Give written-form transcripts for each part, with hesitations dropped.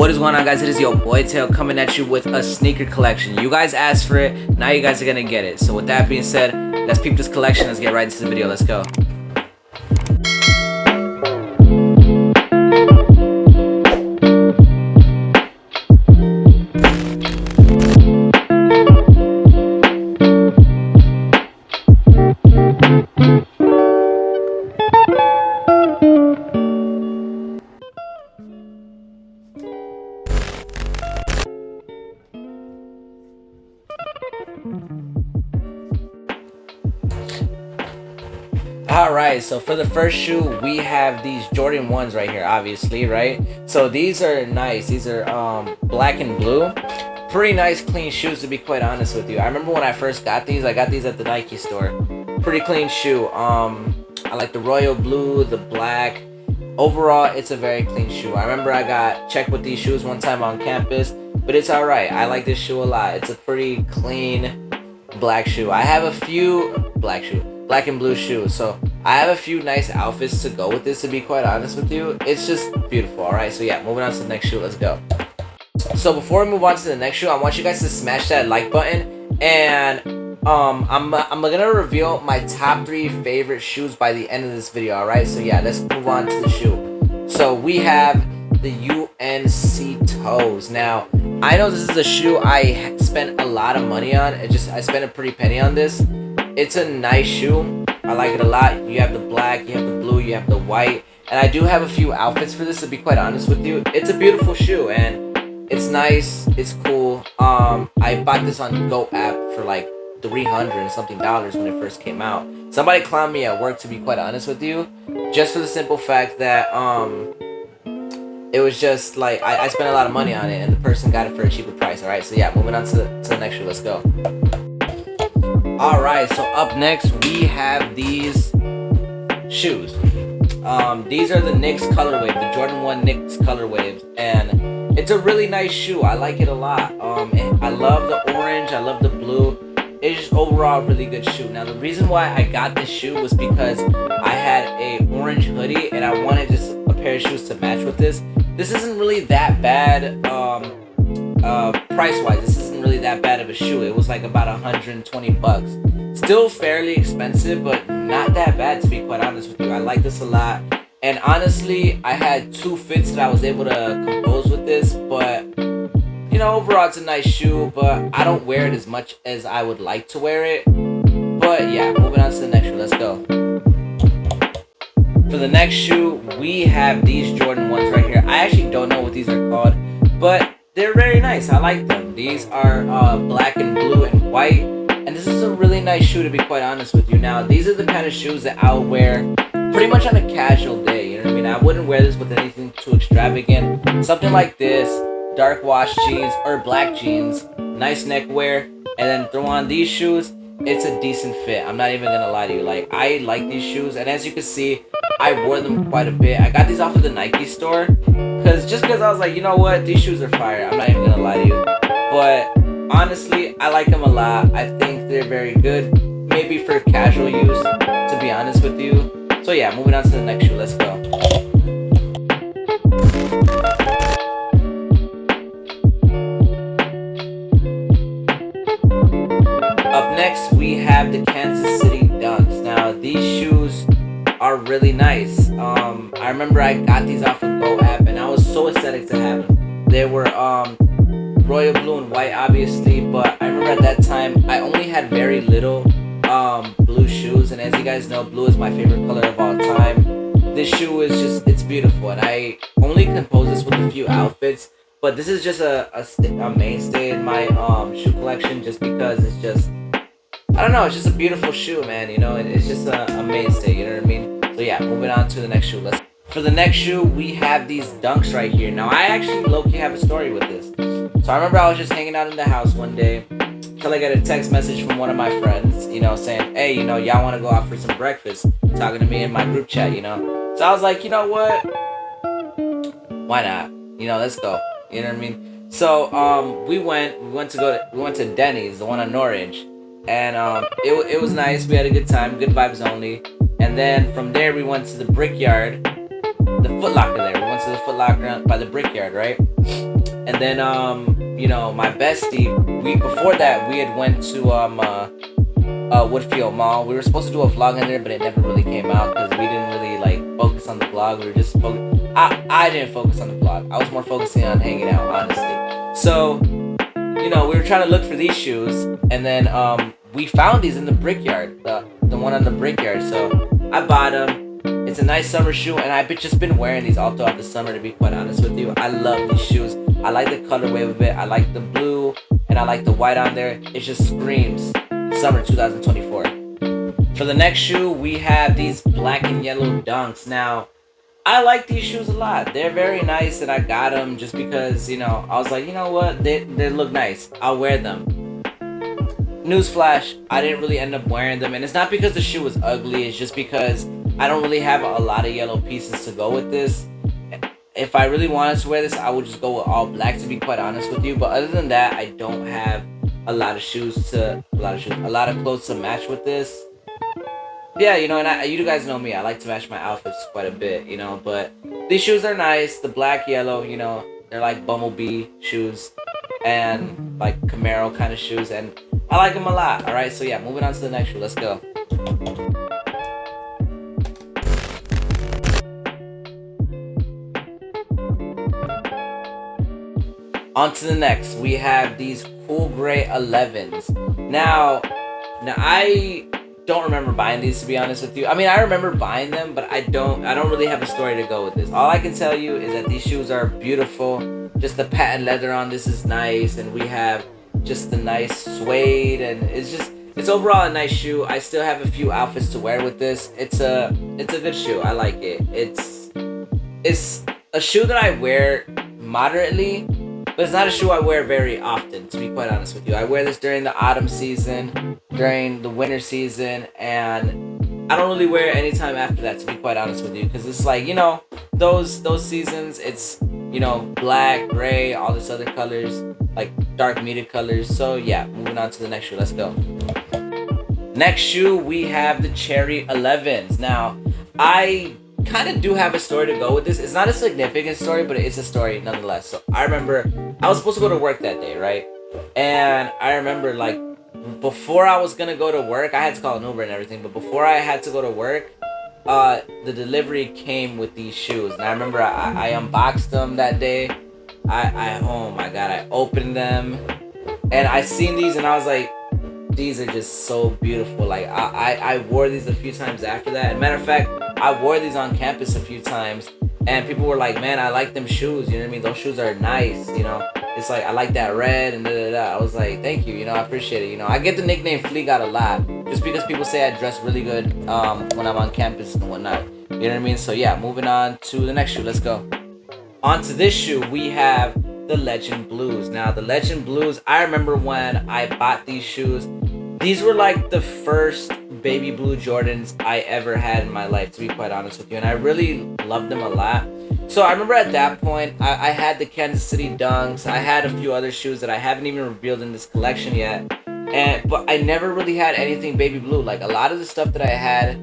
What is going on, guys? It is your boy Tail coming at you with a sneaker collection. You guys asked for it, now you guys are gonna get it. So with that being said, let's peep this collection. Let's get right into the video. Let's go. Alright, so for the first shoe, we have these Jordan 1s right here, obviously, right? So these are nice. These are black and blue. Pretty nice, clean shoes, to be quite honest with you. I remember when I first got these, I got these at the Nike store. Pretty clean shoe. I like the royal blue, the black. Overall, it's a very clean shoe. I remember I got checked with these shoes one time on campus, but it's alright. I like this shoe a lot. It's a pretty clean black shoe. I have a few black and blue shoes, so I have a few nice outfits to go with this, to be quite honest with you. It's just beautiful. Alright, so yeah, moving on to the next shoe. Let's go. So before we move on to the next shoe, I want you guys to smash that like button, and I'm gonna reveal my top 3 favorite shoes by the end of this video. Alright, so yeah, let's move on to the shoe. So we have the UNC toes. Now I know this is a shoe I spent a lot of money on. I spent a pretty penny on this. It's a nice shoe. I like it a lot. You have the black, you have the blue, you have the white, and I do have a few outfits for this, to be quite honest with you. It's a beautiful shoe and it's nice. It's cool. I bought this on Go app for like $300 and something when it first came out. Somebody clowned me at work, to be quite honest with you, just for the simple fact that it was just like I spent a lot of money on it and the person got it for a cheaper price. Alright, so yeah, moving on to the next shoe. Let's go. Alright, so up next we have these shoes. These are the Knicks colorway, the Jordan 1 Knicks colorways, and it's a really nice shoe. I like it a lot. I love the orange, I love the blue. It's just overall a really good shoe. Now the reason why I got this shoe was because I had a orange hoodie and I wanted just a pair of shoes to match with this. This isn't really that bad price-wise. This isn't really that bad of a shoe. It was like about 120 bucks. Still fairly expensive, but not that bad, to be quite honest with you. I like this a lot. And honestly, I had 2 fits that I was able to compose with this, but you know, overall it's a nice shoe, but I don't wear it as much as I would like to wear it. But yeah, moving on to the next shoe. Let's go. For the next shoe, we have these Jordan 1s right here. I actually don't know what these are called, but they're very nice. I like them. These are black and blue and white, and this is a really nice shoe, to be quite honest with you. Now, these are the kind of shoes that I'll wear pretty much on a casual day, you know what I mean? I wouldn't wear this with anything too extravagant. Something like this, dark wash jeans or black jeans, nice neckwear, and then throw on these shoes. It's a decent fit. I'm not even gonna lie to you. Like, I like these shoes, and as you can see, I wore them quite a bit. I got these off of the Nike store just because I was like, you know what, these shoes are fire. I'm not even gonna lie to you, but honestly, I like them a lot. I think they're very good, maybe for casual use, to be honest with you. So yeah, moving on to the next shoe. Let's go. Up next, we have the Kansas City Dunks. Now, these shoes are really nice. I remember I got these off of Go app and I was so ecstatic to have them. They were royal blue and white, obviously, but I remember at that time I only had very little blue shoes, and as you guys know, blue is my favorite color of all time. This shoe is just, it's beautiful, and I only compose this with a few outfits, but this is just a mainstay in my shoe collection, just because it's just, I don't know, it's just a beautiful shoe, man, you know, and it's just a mainstay, you know what I mean? So yeah, moving on to the next shoe. For the next shoe, we have these Dunks right here. Now, I actually low-key have a story with this. So I remember I was just hanging out in the house one day till I got a text message from one of my friends, you know, saying, hey, you know, y'all want to go out for some breakfast? Talking to me in my group chat, you know. So I was like, you know what? Why not? You know, let's go. You know what I mean? So we went to Denny's, the one on Orange. And it was nice. We had a good time, good vibes only. And then from there we went to the Brickyard, the Foot Locker there. We went to the Foot Locker by the Brickyard, right? And then you know, my bestie, we before that we had went to Woodfield Mall. We were supposed to do a vlog in there, but it never really came out because we didn't really like focus on the vlog. We were just I didn't focus on the vlog. I was more focusing on hanging out, honestly. So, you know, we were trying to look for these shoes, and then we found these in the Brickyard, the one on the Brickyard. So I bought them. It's a nice summer shoe, and I've just been wearing these all throughout the summer, to be quite honest with you. I love these shoes. I like the colorway of it. I like the blue, and I like the white on there. It just screams summer 2024. For the next shoe, we have these black and yellow Dunks. Now, I like these shoes a lot. They're very nice, and I got them just because, you know, I was like, you know what? They look nice. I'll wear them. Newsflash, I didn't really end up wearing them, and it's not because the shoe was ugly. It's just because I don't really have a lot of yellow pieces to go with this. If I really wanted to wear this, I would just go with all black, to be quite honest with you. But other than that, I don't have a lot of clothes to match with this. Yeah, you know, and you guys know me. I like to match my outfits quite a bit, you know. But these shoes are nice. The black, yellow, you know, they're like bumblebee shoes and like Camaro kind of shoes, and I like them a lot. All right, so yeah, moving on to the next shoe. Let's go. On to the next, we have these cool gray 11s. Now I don't remember buying these, to be honest with you. I mean, I remember buying them, but I don't really have a story to go with this. All I can tell you is that these shoes are beautiful. Just the patent leather on this is nice, and we have just the nice suede, and it's overall a nice shoe. I still have a few outfits to wear with this. It's a good shoe. I like it. It's a shoe that I wear moderately, but it's not a shoe I wear very often, to be quite honest with you. I wear this during the autumn season, during the winter season, and I don't really wear it anytime after that, to be quite honest with you, because it's like, you know, those seasons, it's, you know, black, gray, all this other colors, like dark muted colors. So yeah, moving on to the next shoe. Let's go. Next shoe, we have the Cherry 11s. Now, I kind of do have a story to go with this. It's not a significant story, but it's a story nonetheless. So I remember I was supposed to go to work that day, right? And I remember, like, before I was gonna go to work, I had to call an Uber and everything, but before I had to go to work, the delivery came with these shoes. And I remember I unboxed them that day. Oh my god, I opened them and I seen these and I was like, these are just so beautiful. Like I wore these a few times after that. Matter of fact, I wore these on campus a few times, and people were like, man, I like them shoes, you know what I mean? Those shoes are nice, you know? It's like, I like that red and da-da-da. I was like, thank you, you know, I appreciate it, you know? I get the nickname Fleegot a lot, just because people say I dress really good when I'm on campus and whatnot, you know what I mean? So yeah, moving on to the next shoe, let's go. On to this shoe, we have the Legend Blues. Now, the Legend Blues, I remember when I bought these shoes, these were like the first baby blue Jordans I ever had in my life, to be quite honest with you, and I really loved them a lot. So I remember at that point, I had the Kansas City Dunks, I had a few other shoes that I haven't even revealed in this collection yet, but I never really had anything baby blue. Like, a lot of the stuff that I had,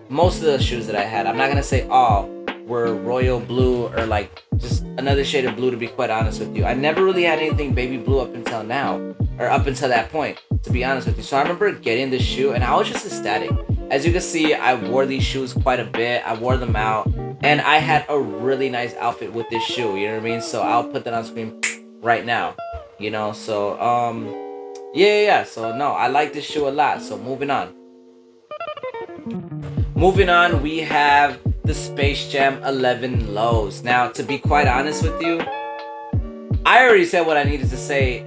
most of the shoes that I had, I'm not gonna say all, were royal blue or like just another shade of blue, to be quite honest with you. I never really had anything baby blue up until now, or up until that point, to be honest with you. So I remember getting this shoe and I was just ecstatic. As you can see, I wore these shoes quite a bit. I wore them out and I had a really nice outfit with this shoe, you know what I mean? So I'll put that on screen right now, you know? So yeah, so no, I like this shoe a lot. So moving on, we have the Space Jam 11 lows. Now, to be quite honest with you, I already said what I needed to say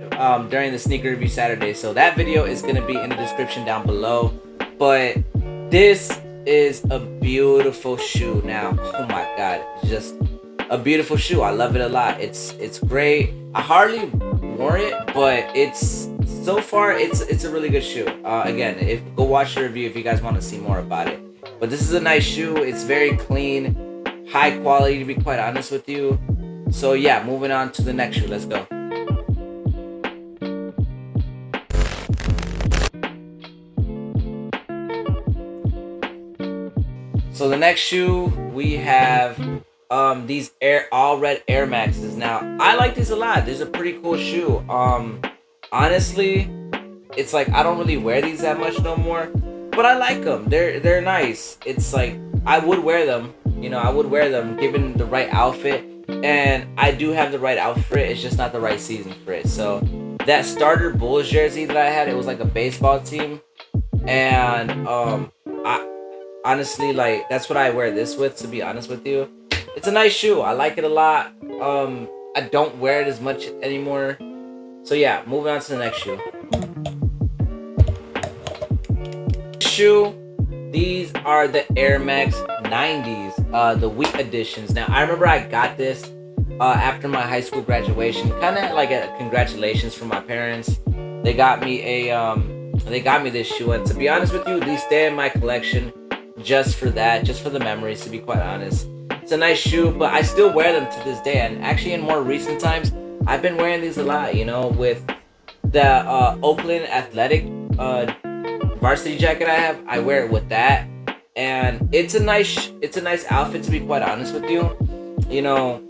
during the sneaker review Saturday, so that video is going to be in the description down below. But this is a beautiful shoe. Now, oh my god, it's just a beautiful shoe. I love it a lot. It's great. I hardly wore it, but so far it's a really good shoe. Again, go watch the review if you guys want to see more about it. But this is a nice shoe. It's very clean, high quality, to be quite honest with you. So yeah, moving on to the next shoe. Let's go. So the next shoe, we have these Air all red Air Maxes. Now I like these a lot. These are pretty cool shoe. Honestly, it's like I don't really wear these that much no more, but I like them. They're nice. It's like I would wear them. You know, I would wear them given the right outfit, and I do have the right outfit for it. It's just not the right season for it. So that starter Bulls jersey that I had, it was like a baseball team, and I honestly like that's what I wear this with. To be honest with you, it's a nice shoe. I like it a lot. I don't wear it as much anymore. So yeah, moving on to the next shoe. Shoe. These are the Air Max 90s, the wheat editions. Now I remember I got this after my high school graduation, kind of like a congratulations from my parents. They got me this shoe, and to be honest with you, these stay in my collection just for that, just for the memories. To be quite honest, it's a nice shoe, but I still wear them to this day. And actually, in more recent times, I've been wearing these a lot. You know, with the Oakland Athletic varsity jacket I have, I wear it with that, and it's a nice outfit. To be quite honest with you, you know,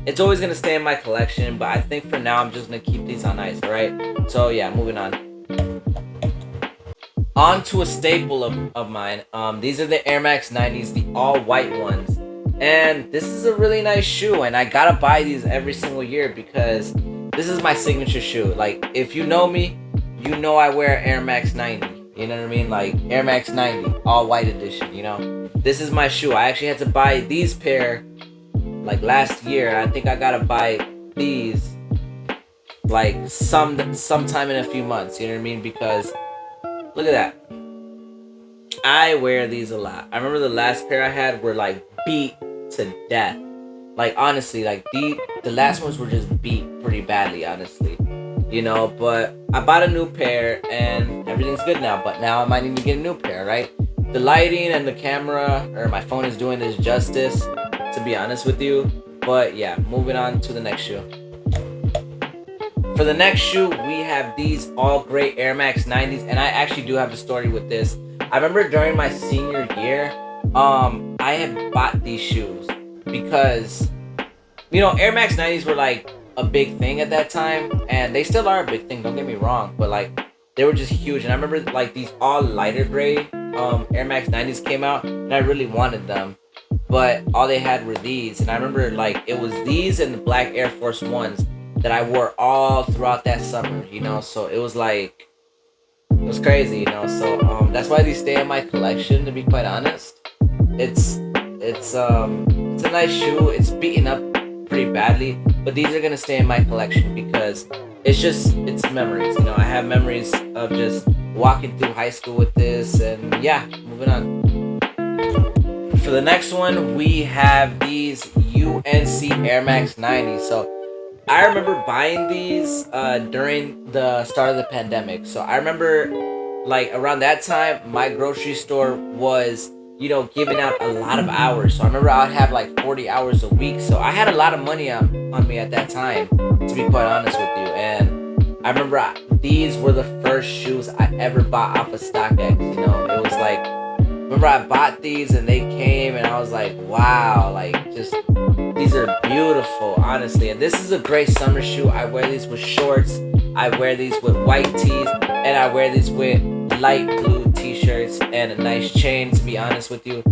it's always gonna stay in my collection, but I think for now I'm just gonna keep these on ice. All right. So yeah, moving on to a staple of mine. These are the Air Max 90s, the all white ones, and this is a really nice shoe, and I gotta buy these every single year because this is my signature shoe. Like if you know me, you know I wear Air Max 90. You know what I mean? Like Air Max 90, all white edition, you know? This is my shoe. I actually had to buy these pair like last year. I think I gotta buy these like sometime in a few months, you know what I mean? Because look at that. I wear these a lot. I remember the last pair I had were like beat to death. Like honestly, like the last ones were just beat pretty badly, honestly. You know, but I bought a new pair and everything's good now. But now I might need to get a new pair, right? The lighting and the camera or my phone is doing this justice, to be honest with you. But yeah, moving on to the next shoe. For the next shoe, we have these all gray Air Max 90s, and I actually do have a story with this. I remember during my senior year, I had bought these shoes because, you know, Air Max 90s were like a big thing at that time, and they still are a big thing, don't get me wrong, but like they were just huge. And I remember like these all lighter gray Air Max 90s came out, and I really wanted them, but all they had were these. And I remember like it was these and the black Air Force Ones that I wore all throughout that summer, you know. So it was like it was crazy, you know. So that's why these stay in my collection, to be quite honest. It's a nice shoe. It's beaten up pretty badly, but these are gonna stay in my collection because it's memories, you know. I have memories of just walking through high school with this. And yeah, moving on. For the next one, we have these UNC Air Max 90s. So I remember buying these during the start of the pandemic. So I remember like around that time my grocery store was, you know, giving out a lot of hours. So I remember I'd have like 40 hours a week. So I had a lot of money on me at that time, to be quite honest with you. And I remember these were the first shoes I ever bought off of StockX. You know, it was like, remember I bought these and they came and I was like, wow, like just, these are beautiful, honestly. And this is a great summer shoe. I wear these with shorts, I wear these with white tees, and I wear these with light blue t-shirts and a nice chain, to be honest with you.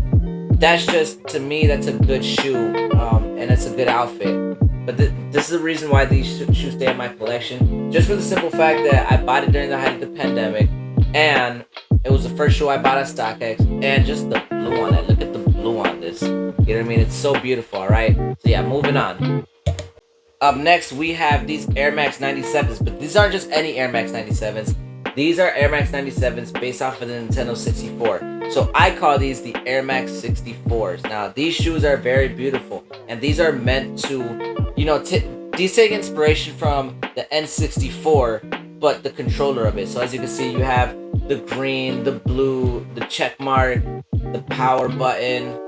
That's just, to me, that's a good shoe, and it's a good outfit. But this is the reason why these shoes stay in my collection, just for the simple fact that I bought it during the height of the pandemic, and it was the first shoe I bought at StockX, and just the blue on it. Look at the blue on this. You know what I mean? It's so beautiful, alright? So yeah, moving on. Up next, we have these Air Max 97s, but these aren't just any Air Max 97s. These are Air Max 97s based off of the Nintendo 64. So I call these the Air Max 64s. Now, these shoes are very beautiful, and these are meant to, you know, these take inspiration from the N64, but the controller of it. So as you can see, you have the green, the blue, the check mark, the power button,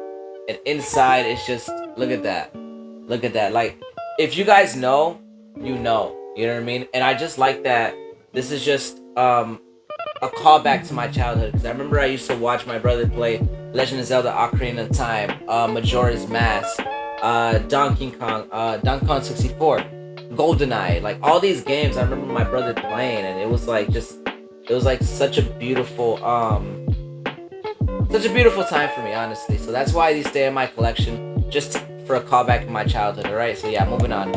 and inside it's just, look at that. Look at that. Like, if you guys know, you know. You know what I mean? And I just like that this is just a callback to my childhood, because I remember I used to watch my brother play Legend of Zelda Ocarina of Time, Majora's Mask, Donkey Kong 64, GoldenEye, like all these games. I remember my brother playing, and it was like it was like such a beautiful time for me, honestly. So that's why these stay in my collection, just for a callback in my childhood. All right, so yeah, moving on.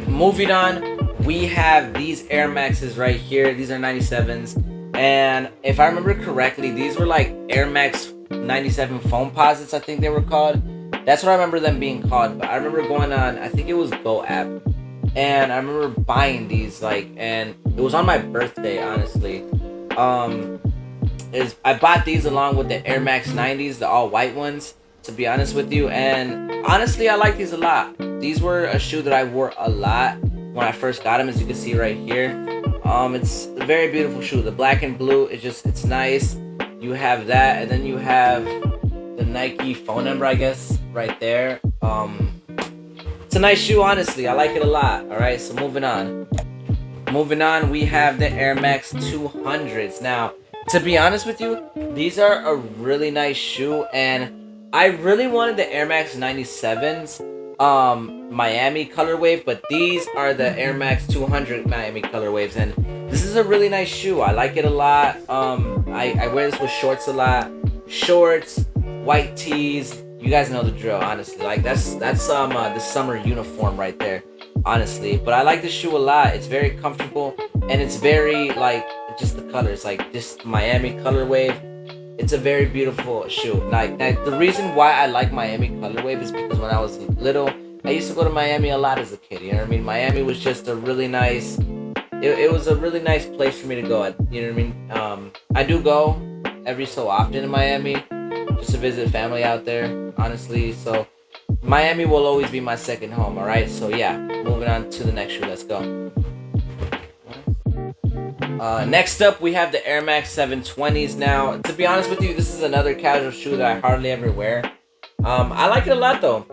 Moving on, we have these Air Maxes right here. These are 97s, and if I remember correctly, these were like Air Max 97 foam posits, I think they were called. That's what I remember them being called. But I remember going on, I think it was Go app, and I remember buying these, like, and it was on my birthday, honestly. Is I bought these along with the Air Max 90s, the all white ones, to be honest with you. And honestly, I like these a lot. These were a shoe that I wore a lot when I first got them, as you can see right here. It's a very beautiful shoe. The black and blue, it's nice. You have that, and then you have the Nike phone number, I guess, right there. It's a nice shoe, honestly. I like it a lot. All right, so moving on. Moving on, we have the Air Max 200s. Now, to be honest with you, these are a really nice shoe, and I really wanted the Air Max 97s Miami colorway, but these are the Air Max 200 Miami colorways, and this is a really nice shoe. I like it a lot. I wear this with shorts a lot. Shorts, white tees. You guys know the drill, honestly. Like that's the summer uniform right there, honestly. But I like this shoe a lot. It's very comfortable, and it's very, like, just the colors, like this Miami color wave. It's a very beautiful shoe. Like the reason why I like Miami color wave is because when I was little, I used to go to Miami a lot as a kid. You know what I mean? Miami was just a really nice. It was a really nice place for me to go. You know what I mean? I do go every so often in Miami just to visit family out there, honestly. So Miami will always be my second home. All right. So yeah, moving on to the next shoe. Let's go. Next up, we have the Air Max 720s. Now, to be honest with you, this is another casual shoe that I hardly ever wear. I like it a lot though.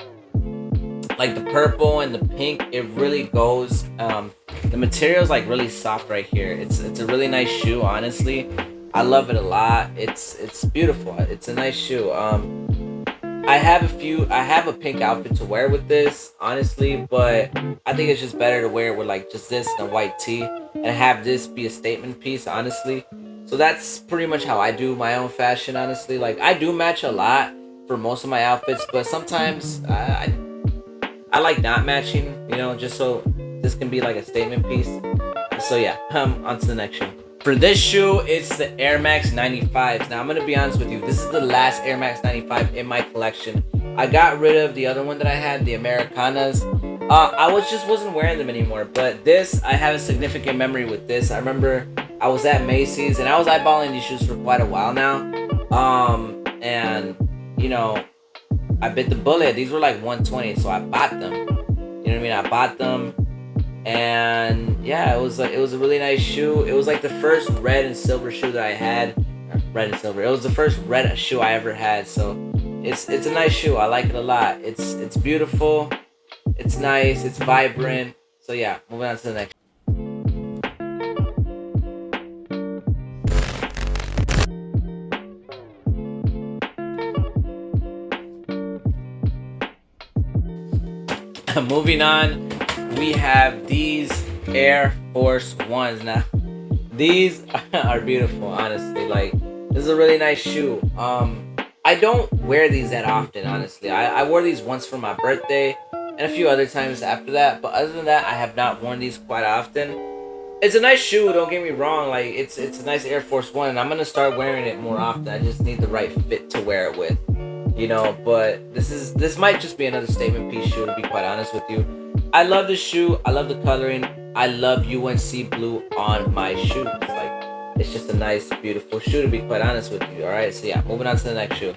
Like the purple and the pink, it really goes. The material is like really soft right here. It's a really nice shoe, honestly. I love it a lot. It's beautiful. It's a nice shoe. I have a pink outfit to wear with this, honestly, but I think it's just better to wear it with like just this and a white tee and have this be a statement piece, honestly. So that's pretty much how I do my own fashion, honestly. Like I do match a lot for most of my outfits, but sometimes I like not matching, you know, just so this can be like a statement piece. So yeah, on to the next shoe. For this shoe, it's the Air Max 95s. Now, I'm going to be honest with you. This is the last Air Max 95 in my collection. I got rid of the other one that I had, the Americanas. I wasn't wearing them anymore. But this, I have a significant memory with this. I remember I was at Macy's, and I was eyeballing these shoes for quite a while now. And, you know, I bit the bullet. These were like $120, so I bought them. You know what I mean? I bought them. And yeah, it was a really nice shoe. It was like the first red and silver shoe that I had. Red and silver. It was the first red shoe I ever had. So it's a nice shoe. I like it a lot. It's beautiful. It's nice. It's vibrant. So yeah, moving on to the next. Moving on, we have these Air Force Ones. Now, these are beautiful, honestly. Like, this is a really nice shoe. I don't wear these that often, honestly. I wore these once for my birthday and a few other times after that. But other than that, I have not worn these quite often. It's a nice shoe, don't get me wrong. Like, it's a nice Air Force One, and I'm gonna start wearing it more often. I just need the right fit to wear it with, you know. But this might just be another statement piece shoe, to be quite honest with you. I love this shoe. I love the coloring. I love UNC blue on my shoes. Like, it's just a nice, beautiful shoe, to be quite honest with you. All right, so yeah, moving on to the next shoe.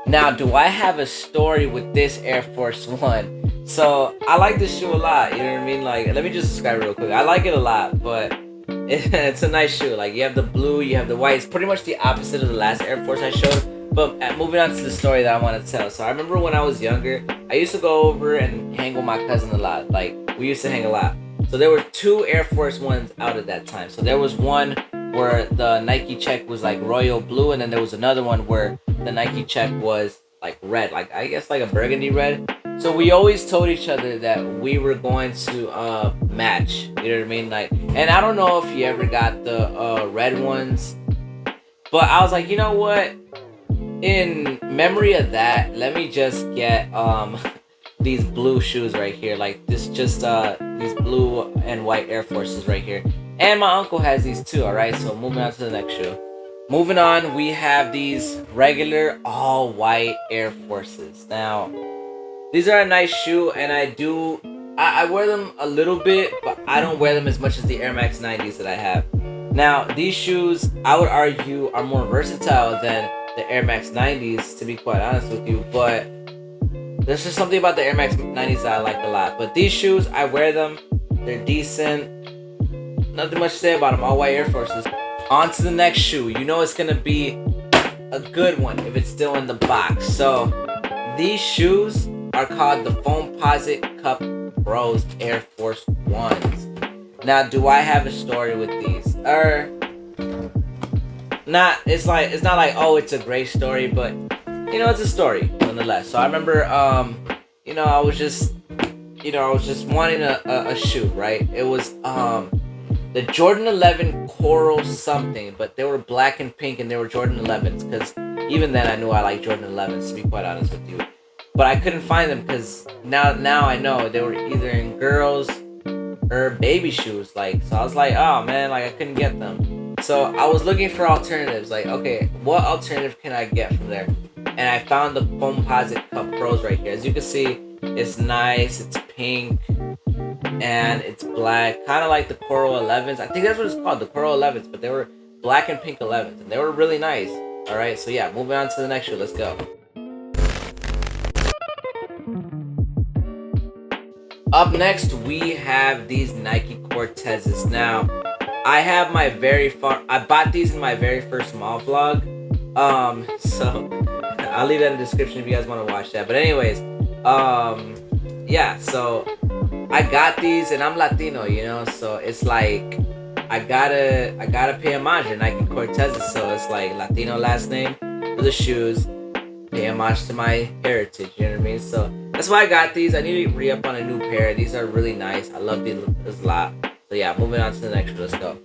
Now, do I have a story with this Air Force One? So I like this shoe a lot. You know what I mean? Like, let me just describe it real quick. I like it a lot, but it's a nice shoe. Like, you have the blue, you have the white. It's pretty much the opposite of the last Air Force I showed. But moving on to the story that I want to tell. So I remember when I was younger, I used to go over and hang with my cousin a lot. Like, we used to hang a lot. So there were two Air Force Ones out at that time. So there was one where the Nike check was like royal blue, and then there was another one where the Nike check was like red, like I guess like a burgundy red. So we always told each other that we were going to match. You know what I mean? Like, and I don't know if you ever got the red ones, but I was like, you know what? In memory of that, let me just get these blue shoes right here. Like this, just these blue and white Air Forces right here. And my uncle has these too. All right. So moving on to the next shoe. Moving on, we have these regular all white Air Forces. Now, these are a nice shoe, and I wear them a little bit, but I don't wear them as much as the Air Max 90s that I have. Now, these shoes, I would argue, are more versatile than the Air Max 90s, to be quite honest with you, but there's just something about the Air Max 90s that I like a lot. But these shoes, I wear them, they're decent, nothing much to say about them, all white Air Forces. On to the next shoe. You know it's gonna be a good one if it's still in the box. So these shoes are called the Foamposite Cup Pros Air Force Ones. Now, do I have a story with these? Not. It's not like, oh, it's a great story, but you know, it's a story nonetheless. So I remember, I was just wanting a shoe, right? It was the Jordan 11 Coral something, but they were black and pink, and they were Jordan 11s, because even then I knew I liked Jordan 11s, to be quite honest with you. But I couldn't find them, because now I know they were either in girls or baby shoes. Like, so I was like, oh man, like I couldn't get them. So I was looking for alternatives, like, okay, what alternative can I get from there? And I found the Foamposite Cup Pros right here. As you can see, it's nice, it's pink, and it's black, kind of like the Coral 11s. I think that's what it's called, the Coral 11s, but they were black and pink 11s, and they were really nice. All right, so yeah, moving on to the next shoe. Let's go. Up next, we have these Nike Cortezes. Now, I bought these in my very first mall vlog. So I'll leave that in the description if you guys want to watch that. But anyways, yeah, so I got these, and I'm Latino, you know, so it's like I gotta pay homage to Nike Cortezes, so it's like Latino last name for the shoes, pay homage to my heritage, you know what I mean? So that's why I got these. I need to re-up on a new pair. These are really nice. I love these a lot. So yeah, moving on to the next shoe. Let's go.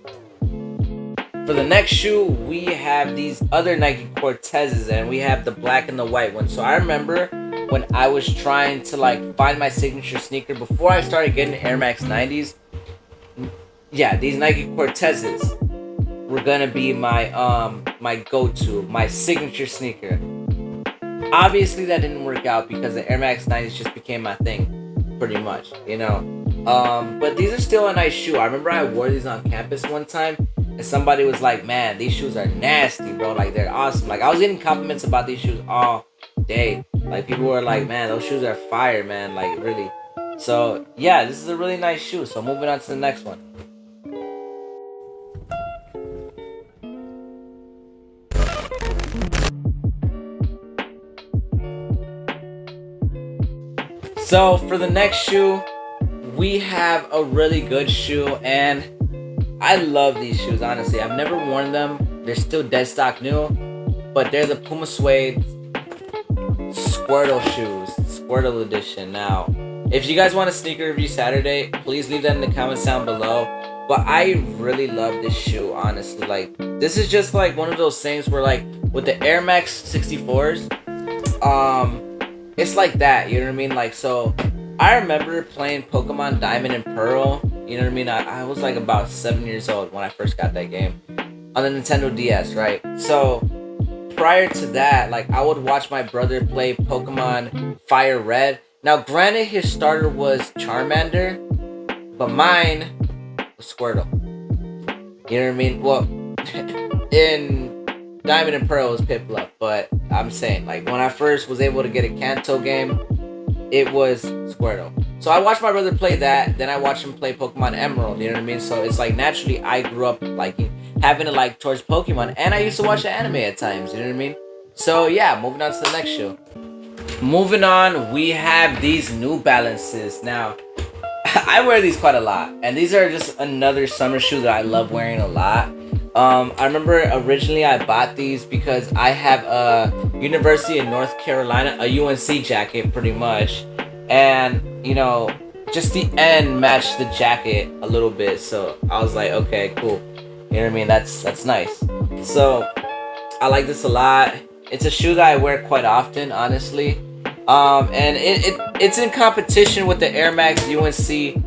For the next shoe, we have these other Nike Cortezes, and we have the black and the white one. So I remember when I was trying to like find my signature sneaker before I started getting Air Max 90s. Yeah, these Nike Cortezes were gonna be my my go-to, my signature sneaker. Obviously that didn't work out because the Air Max 90s just became my thing, pretty much, you know. But these are still a nice shoe. I remember I wore these on campus one time, and somebody was like, man, these shoes are nasty, bro. Like, they're awesome. Like, I was getting compliments about these shoes all day. Like, people were like, man, those shoes are fire, man. Like, really. So, yeah, this is a really nice shoe. So, moving on to the next one. So, for the next shoe, we have a really good shoe, and I love these shoes, honestly. I've never worn them. They're still dead stock new, but they're the Puma Suede Squirtle shoes, Squirtle edition. Now, if you guys want a sneaker review Saturday, please leave that in the comments down below. But I really love this shoe, honestly. Like, this is just like one of those things where, like, with the Air Max 64s, it's like that, you know what I mean? Like, so I remember playing Pokemon Diamond and Pearl, you know what I mean? I was like about 7 years old when I first got that game on the Nintendo DS, right? So prior to that, like, I would watch my brother play Pokemon Fire Red. Now, granted, his starter was Charmander, but mine was Squirtle. You know what I mean? Well, in Diamond and Pearl was Piplup, but I'm saying, like, when I first was able to get a Kanto game, it was Squirtle. So I watched my brother play that, then I watched him play Pokemon Emerald, you know what I mean? So it's like, naturally, I grew up, like, having to like towards Pokemon, and I used to watch the anime at times, you know what I mean? So yeah, moving on to the next shoe. Moving on, we have these New Balances. Now, I wear these quite a lot, and these are just another summer shoe that I love wearing a lot. I remember originally I bought these because I have a University of North Carolina, a UNC jacket pretty much, and just the end matched the jacket a little bit, so I was like, okay, cool. You know what I mean? That's nice. So I like this a lot. It's a shoe that I wear quite often, honestly. And it's in competition with the Air Max UNC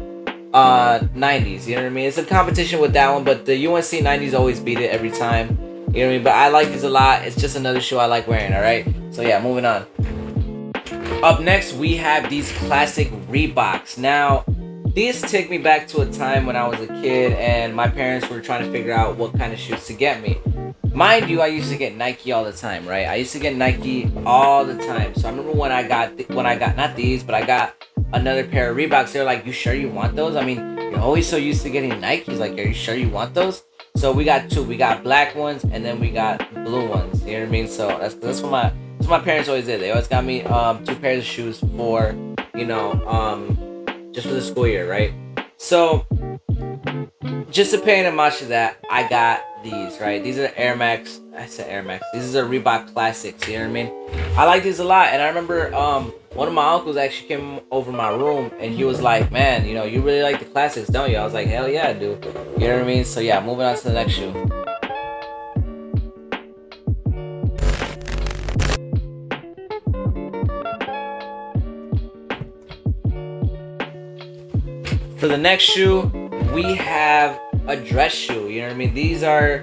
90s. You know what I mean? It's a competition with that one, but the UNC 90s always beat it every time. You know what I mean? But I like these a lot. It's just another shoe I like wearing. All right. So yeah, moving on. Up next, we have these classic Reeboks. Now, these take me back to a time when I was a kid and my parents were trying to figure out what kind of shoes to get me. Mind you, I used to get Nike all the time, right? I used to get Nike all the time. So I remember when I got not these, but I got another pair of Reeboks. They were like, "You sure you want those? I mean, you're always so used to getting Nikes. Like, are you sure you want those?" So we got two. We got black ones and then we got blue ones. You know what I mean? So that's what my parents always did. They always got me two pairs of shoes for just for the school year, right? So just to pay homage to that, I got these, right? These are Air Max. I said Air Max. These are Reebok Classics. You know what I mean? I like these a lot, and I remember one of my uncles actually came over my room, and he was like, "Man, you really like the classics, don't you?" I was like, "Hell yeah, I do." You know what I mean? So yeah, moving on to the next shoe. For the next shoe, we have a dress shoe. You know what I mean? These are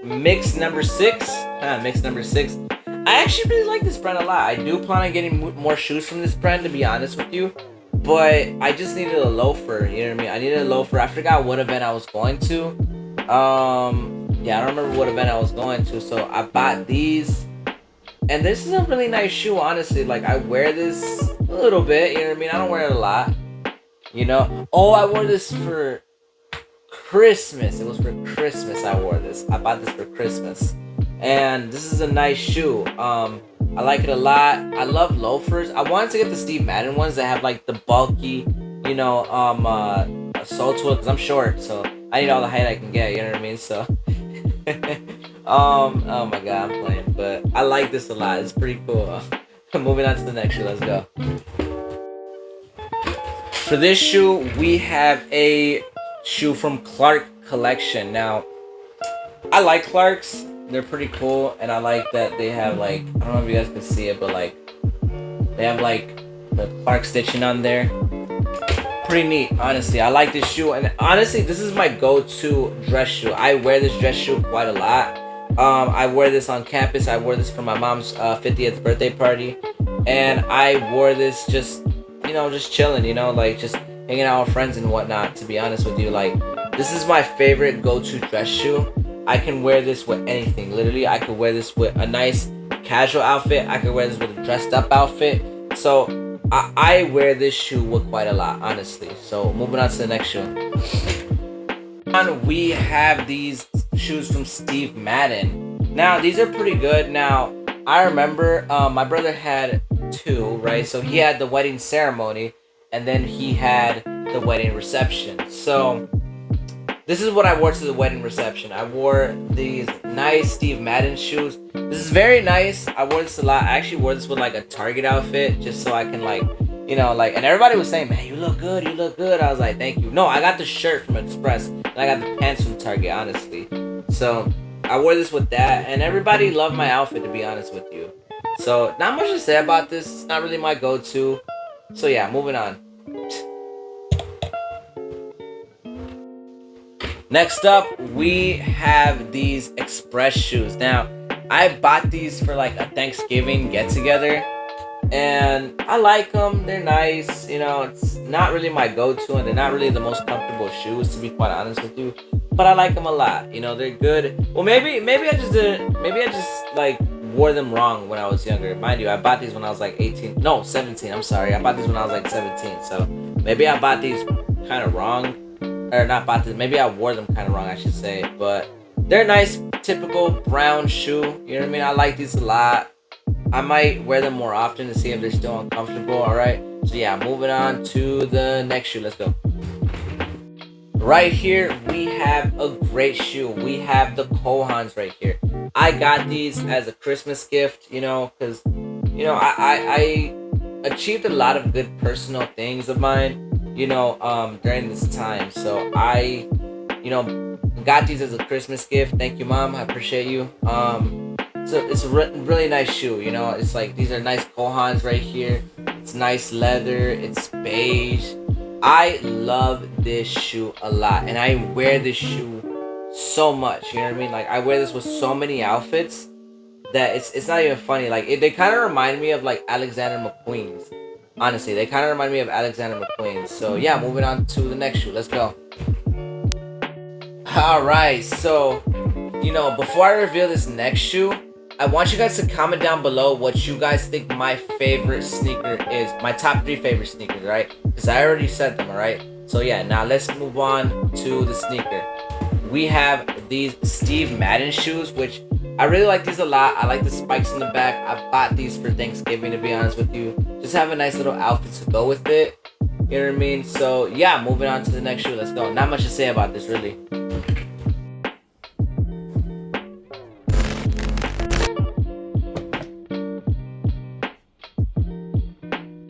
mix number six. Mix number six. I actually really like this brand a lot. I do plan on getting more shoes from this brand, to be honest with you. But I just needed a loafer. You know what I mean? I needed a loafer. I forgot what event I was going to. Yeah, I don't remember what event I was going to. So I bought these. And this is a really nice shoe, honestly. Like, I wear this a little bit. You know what I mean? I don't wear it a lot. Oh, I wore this for Christmas. It was for Christmas I wore this. I bought this for Christmas. And this is a nice shoe. I like it a lot. I love loafers. I wanted to get the Steve Madden ones that have like the bulky, sole to it, because I'm short, so I need all the height I can get, you know what I mean? So oh my god, I'm playing. But I like this a lot. It's pretty cool. Moving on to the next shoe, let's go. For this shoe, we have a shoe from Clark Collection. Now, I like Clarks. They're pretty cool, and I like that they have like, I don't know if you guys can see it, but like they have like the Clark stitching on there. Pretty neat, honestly. I like this shoe, and honestly, this is my go-to dress shoe. I wear this dress shoe quite a lot. I wear this on campus. I wore this for my mom's 50th birthday party, and I wore this just chilling, like just hanging out with friends and whatnot. To be honest with you, like this is my favorite go-to dress shoe. I can wear this with anything. Literally, I could wear this with a nice casual outfit. I could wear this with a dressed up outfit. So I wear this shoe with quite a lot, honestly. So moving on to the next shoe. We have these shoes from Steve Madden. Now these are pretty good. Now I remember my brother had two, right? So he had the wedding ceremony, and then he had the wedding reception. So this is what I wore to the wedding reception. I wore these nice Steve Madden shoes. This is very nice. I wore this a lot. I actually wore this with like a Target outfit just so I can and everybody was saying, "Man, you look good, you look good." I was like, "Thank you." No, I got the shirt from Express and I got the pants from Target, honestly. So I wore this with that, and everybody loved my outfit, to be honest with you. So not much to say about this. It's not really my go-to. So yeah, moving on. Next up, we have these Express shoes. Now, I bought these for like a Thanksgiving get-together, and I like them. They're nice. It's not really my go-to, and they're not really the most comfortable shoes, to be quite honest with you. But I like them a lot. They're good. Well, maybe I just didn't. Maybe I just like wore them wrong when I was younger. Mind you, I bought these when I was like 18. No, 17. I'm sorry. I bought these when I was like 17. So maybe I bought these kind of wrong. Or not bought this. Maybe I wore them kind of wrong, I should say. But they're nice, typical brown shoe. You know what I mean? I like these a lot. I might wear them more often to see if they're still uncomfortable. Alright. So yeah, moving on to the next shoe. Let's go. Right here, we have a great shoe. We have the Kohans right here. I got these as a Christmas gift, because, I achieved a lot of good personal things of mine, during this time. So got these as a Christmas gift. Thank you, Mom. I appreciate you. So it's a really nice shoe, It's like, these are nice Kohans right here. It's nice leather. It's beige. I love this shoe a lot, and I wear this shoe so much. You know what I mean? Like, I wear this with so many outfits that it's not even funny. Like, they kind of remind me of like Alexander McQueen's. Honestly, they kind of remind me of Alexander McQueen's. So yeah, moving on to the next shoe. Let's go. All right, so before I reveal this next shoe, I want you guys to comment down below what you guys think my favorite sneaker is. My top 3 favorite sneakers, right? Because I already said them, alright? So yeah, now let's move on to the sneaker. We have these Steve Madden shoes, which I really like these a lot. I like the spikes in the back. I bought these for Thanksgiving, to be honest with you. Just have a nice little outfit to go with it. You know what I mean? So yeah, moving on to the next shoe. Let's go. Not much to say about this, really.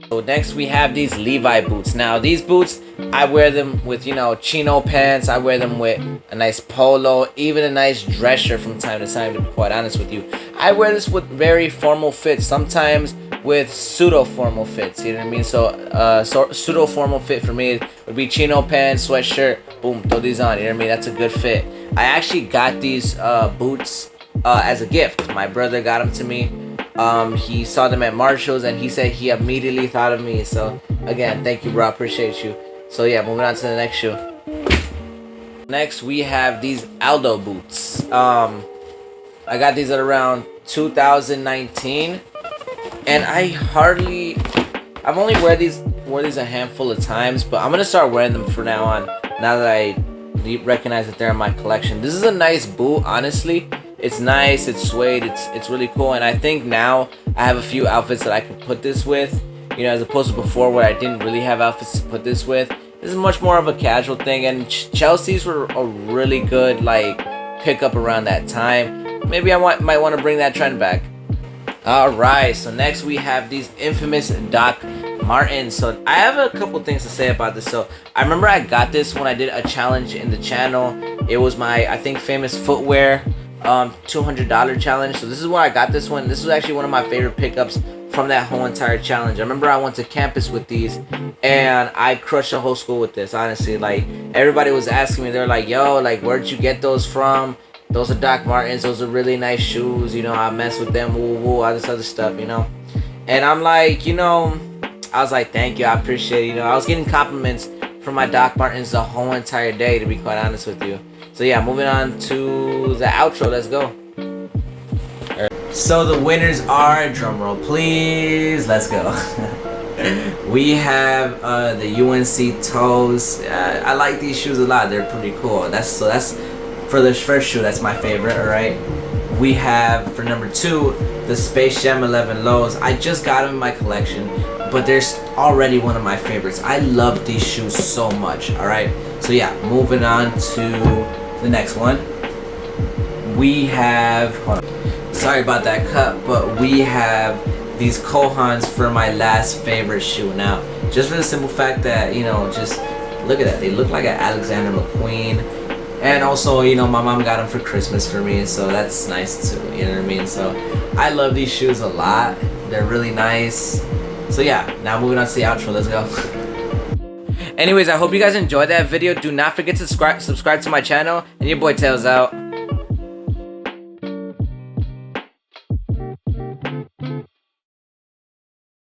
So next we have these Levi boots. Now these boots, I wear them with, chino pants. I wear them with a nice polo, even a nice dress shirt from time to time, to be quite honest with you. I wear this with very formal fits, sometimes with pseudo formal fits, you know what I mean? So pseudo formal fit for me would be chino pants, sweatshirt, boom, throw these on, you know what I mean? That's a good fit. I actually got these boots as a gift. My brother got them to me. He saw them at Marshall's and he said he immediately thought of me. So again, thank you, bro. I appreciate you. So yeah, moving on to the next shoe. Next we have these Aldo boots. I got these at around 2019, and I've only wore these a handful of times, but I'm gonna start wearing them from now on. Now that I recognize that they're in my collection. This is a nice boot, honestly. It's nice, it's suede, it's really cool, and I think now I have a few outfits that I could put this with, as opposed to before where I didn't really have outfits to put this with. This is much more of a casual thing, and Chelsea's were a really good pickup around that time. Maybe I might want to bring that trend back. Alright, so next we have these infamous Doc Martens. So I have a couple things to say about this. So I remember I got this when I did a challenge in the channel. It was my, I think, famous footwear $200 challenge. So this is where I got this one. This was actually one of my favorite pickups from that whole entire challenge. I remember I went to campus with these and I crushed the whole school with this, honestly. Like, everybody was asking me, they're like, yo, like, where'd you get those from? Those are Doc Martens. Those are really nice shoes, I mess with them, woo woo, all this other stuff, and I'm like, I was like, thank you, I appreciate it. I was getting compliments from my Doc Martens the whole entire day, to be quite honest with you. So yeah, moving on to the outro. Let's go. So the winners are, drumroll please, let's go. We have the UNC toes. I like these shoes a lot. They're pretty cool. That's for the first shoe. That's my favorite. All right. We have, for number 2, the Space Jam 11 lows. I just got them in my collection, but they're already one of my favorites. I love these shoes so much. All right. So yeah, moving on to the next one. We have, sorry about that cut, but we have these Kohans for my last favorite shoe. Now, just for the simple fact that, just look at that. They look like an Alexander McQueen. And also, my mom got them for Christmas for me, so that's nice too, you know what I mean? So I love these shoes a lot. They're really nice. So yeah, now moving on to the outro. Let's go. Anyways, I hope you guys enjoyed that video. Do not forget to subscribe to my channel, and your boy Tails out.